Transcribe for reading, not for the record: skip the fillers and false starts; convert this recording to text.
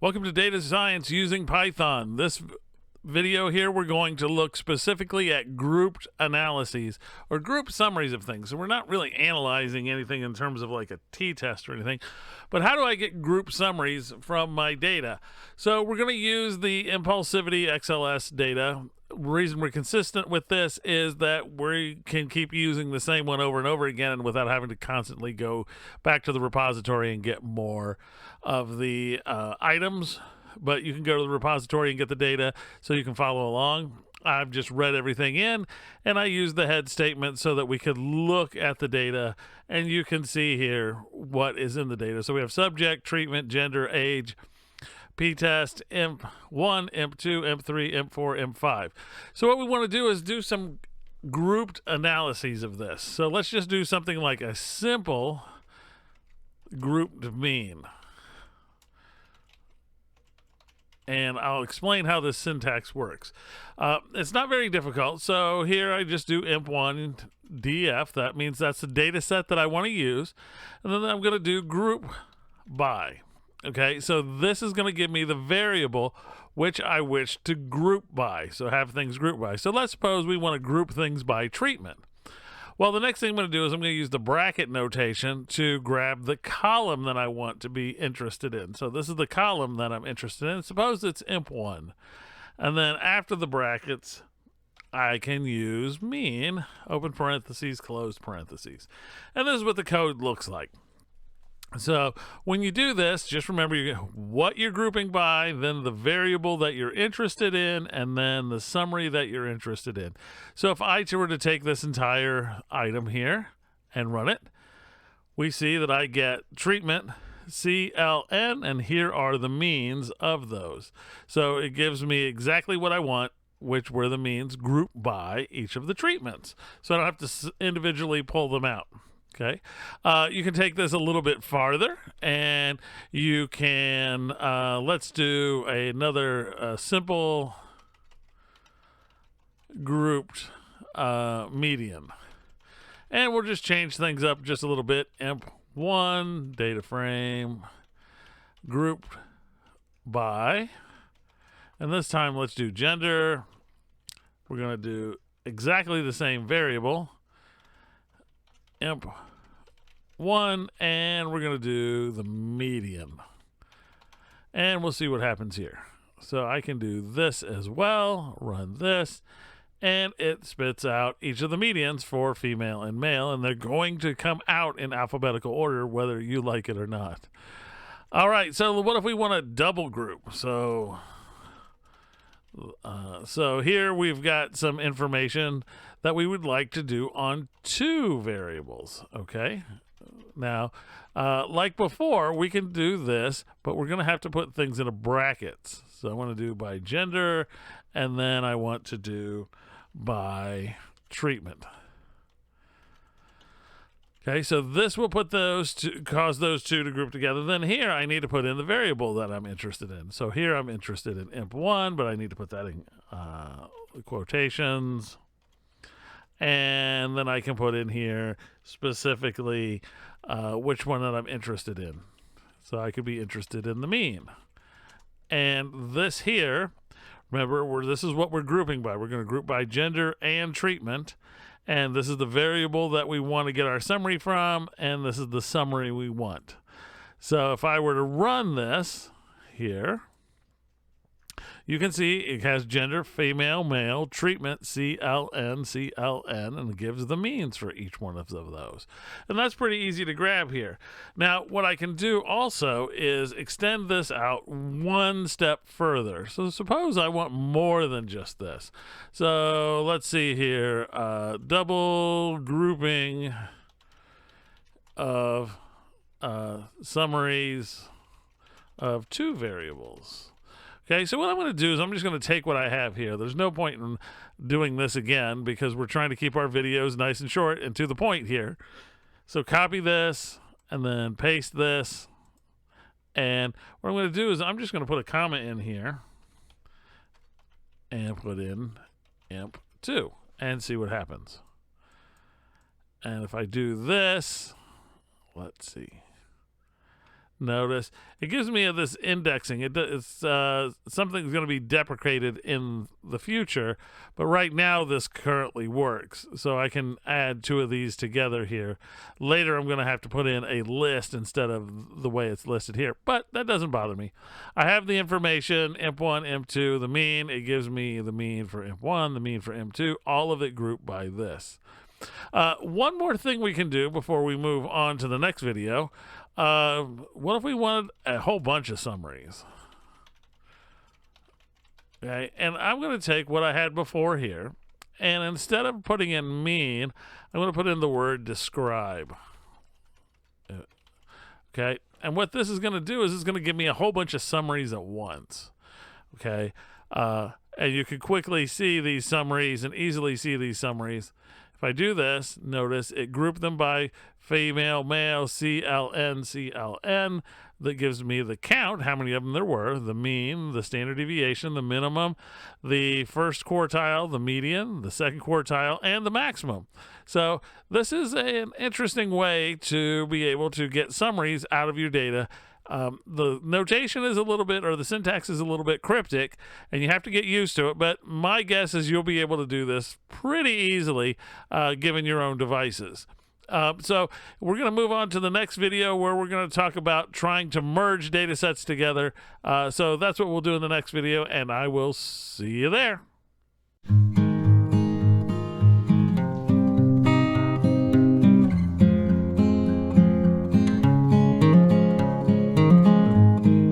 Welcome to Data Science using Python. This video here, we're going to look specifically at grouped analyses or group summaries of things. So we're not really analyzing anything in terms of like a t-test or anything, but how do I get group summaries from my data? So we're going to use the Impulsivity.xlsx data. The reason we're consistent with this is that we can keep using the same one over and over again without having to constantly go back to the repository and get more of the items. But you can go to the repository and get the data so you can follow along. I've just read everything in, and I used the head statement so that we could look at the data, and you can see here what is in the data. So we have subject, treatment, gender, age, p-test, imp1, imp2, imp3, imp4, imp5. So what we want to do is do some grouped analyses of this. So let's just do something like a simple grouped mean. And I'll explain how this syntax works. It's not very difficult. So here I just do imp1 df. That means that's the data set that I want to use. And then I'm going to do group by. Okay, so this is going to give me the variable which I wish to group by. So have things grouped by. So let's suppose we want to group things by treatment. Well, the next thing I'm going to do is I'm going to use the bracket notation to grab the column that I want to be interested in. So this is the column that I'm interested in. Suppose it's imp1. And then after the brackets, I can use mean, open parentheses, close parentheses. And this is what the code looks like. So when you do this, just remember what you're grouping by, then the variable that you're interested in, and then the summary that you're interested in. So if I were to take this entire item here and run it, we see that I get treatment, CLN, and here are the means of those. So it gives me exactly what I want, which were the means grouped by each of the treatments. So I don't have to individually pull them out. Okay, you can take this a little bit farther, and you can, let's do another simple grouped median. And we'll just change things up just a little bit. Imp1, data frame, grouped by. And this time let's do gender. We're going to do exactly the same variable. Imp1, and we're going to do the median. And we'll see what happens here. So I can do this as well, run this, and it spits out each of the medians for female and male, and they're going to come out in alphabetical order whether you like it or not. All right, so what if we want to double group? So here we've got some information that we would like to do on two variables, okay? Now, like before, we can do this, but we're going to have to put things in brackets. So I want to do by gender, and then I want to do by treatment. Okay, so this will put those two, cause those two to group together. Then here I need to put in the variable that I'm interested in. So here I'm interested in imp1, but I need to put that in quotations. And then I can put in here specifically which one that I'm interested in. So I could be interested in the mean. And this here, remember, this is what we're grouping by. We're going to group by gender and treatment. And this is the variable that we want to get our summary from, and this is the summary we want. So if I were to run this here, you can see it has gender, female, male, treatment, CLN, CLN, and it gives the means for each one of those. And that's pretty easy to grab here. Now, what I can do also is extend this out one step further. So suppose I want more than just this. So let's see here, double grouping of summaries of two variables. Okay, so what I'm going to do is I'm just going to take what I have here. There's no point in doing this again because we're trying to keep our videos nice and short and to the point here. So copy this and then paste this. And what I'm going to do is I'm just going to put a comma in here and put in imp2 and see what happens. And if I do this, let's see. Notice it gives me this indexing. It's something that's going to be deprecated in the future, but right now this currently works. So I can add two of these together here. Later I'm going to have to put in a list instead of the way it's listed here, but that doesn't bother me. I have the information, imp1, imp2, the mean. It gives me the mean for imp1, the mean for imp2, all of it grouped by this. One more thing we can do before we move on to the next video. What if we wanted a whole bunch of summaries? Okay, and I'm going to take what I had before here, and instead of putting in mean, I'm going to put in the word describe. Okay, and what this is going to do is it's going to give me a whole bunch of summaries at once. Okay, and you can quickly see these summaries and easily see these summaries. If I do this, notice it grouped them by female, male, CLN, CLN. That gives me the count, how many of them there were, the mean, the standard deviation, the minimum, the first quartile, the median, the second quartile, and the maximum. So this is an interesting way to be able to get summaries out of your data. The notation is a little bit, or the syntax is a little bit cryptic, and you have to get used to it, but my guess is you'll be able to do this pretty easily given your own devices. So we're going to move on to the next video where we're going to talk about trying to merge data sets together. So that's what we'll do in the next video, and I will see you there.